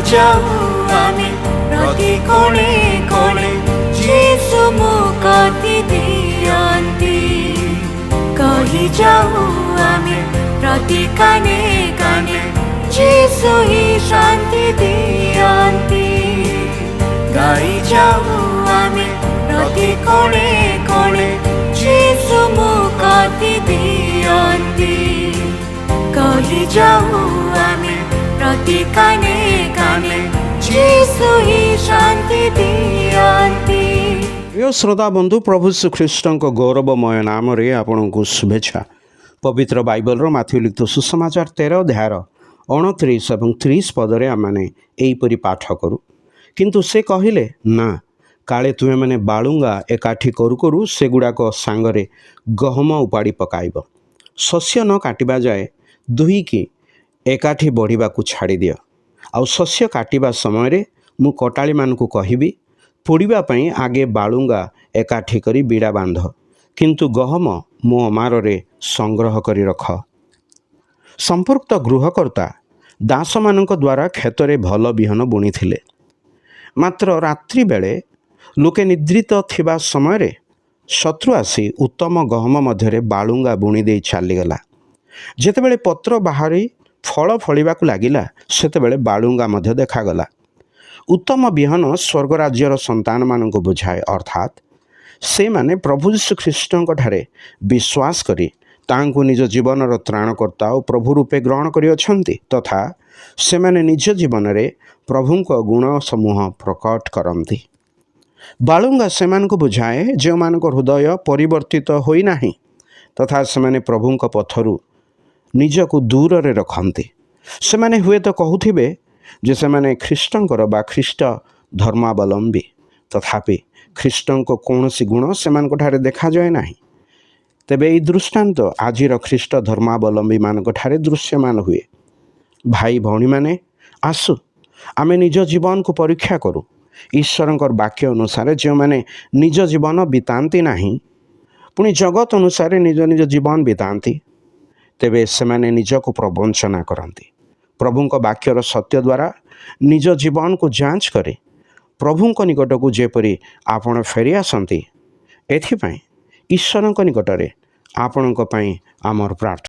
जाऊ आमे प्रति कोणे कोणे जीसु मुक्ति दियन्ति कहि जाऊ आमे प्रति काने काने जीसु ही शान्ति दियन्ति गाई जाऊ आमे प्रति कोणे कोणे जीसु मुक्ति दियन्ति कहि जाऊ आमे प्रति काने काने जीसु ही शान्ति दियन्ति। प्रिय श्रोता बंधु प्रभु श्रीकृष्ण गौरवमय नाम रे आपण को शुभेच्छा। पवित्र बाइबल माथ्यू लिखित सुसमाचार 13 अध्याय 29 और 30 पदरे आमने यहीपरि पाठ करूँ। किंतु से कहले ना काले तुमे मैंने बालुंगा एकाठी करू करू सेगुड़ाक सांगरे गहम उपाड़ी पकाइब शस्य न काटिबा जाए दुही की एकाठी बढ़िबा को छाड़ी दियो आउ शस्य काटिबा समय रे मु कटाली मानकु कहिबी पोड़िबा पई आगे बालुंगा एकाठी करी बीड़ा बांध किंतु गहम मो अमार रे संग्रह करी रख। संपर्क गृहकर्ता दास मानक द्वारा खेतरे भल बिहन बुणी थिले मात्र रात्रि बेले लोके निद्रित थिबा समय रे शत्रु आसी उत्तम गहम मध्यरे बालुंगा बुणी दे चलीगला। जेतेबेले पत्र बाहरी फल फलिबाकु लागिला सेतेबेले बालुंगा मध्य देखागला। उत्तम बिहन स्वर्ग राज्यर संतान मानक बुझाए अर्थात से माने प्रभु यीशु ख्रीष्टଙ୍କ ठारे विश्वास करी तांको निज जीवनर त्राणकर्ता और प्रभु रूपे ग्रहण करि अछंती तथा से माने निज जीवन रे प्रभुଙ୍କ गुण समूह प्रकट करंती। बालुंगा से मानक बुझाए जो मानक हृदय परिवर्तित होई नाही तथा से माने प्रभुଙ୍କ पथरु निजको दूर रे रखंती। से माने हुए तो कहूथिबे जे से माने ख्रीष्टंकर बा ख्रीष्ट धर्मावलंबी तथापि ख्रीष्टंक कौनसी गुण से मानक ठारे देखा जाए नाही। तेबे ई दृष्टांत आजिर ख्रीष्ट धर्मावलंबी मानक ठारे दृश्यमान हुए। भाई भौणी माने आसु आमे निज जीवन को परीक्षा करू। ईश्वरंकर वाक्य अनुसार जो माने निज जीवन बितांती नाही पुणी जगत अनुसार निज निज जीवन बितांती तेबे से माने निज को प्रवंचना करती। प्रभुंक वाक्यर सत्य द्वारा निज जीवन को जांच करे प्रभुंक निकट को जेपरी आपण फेरी आसंती एथिपाई ईश्वरंक निकटरे आपणक पई आमर प्रार्थना।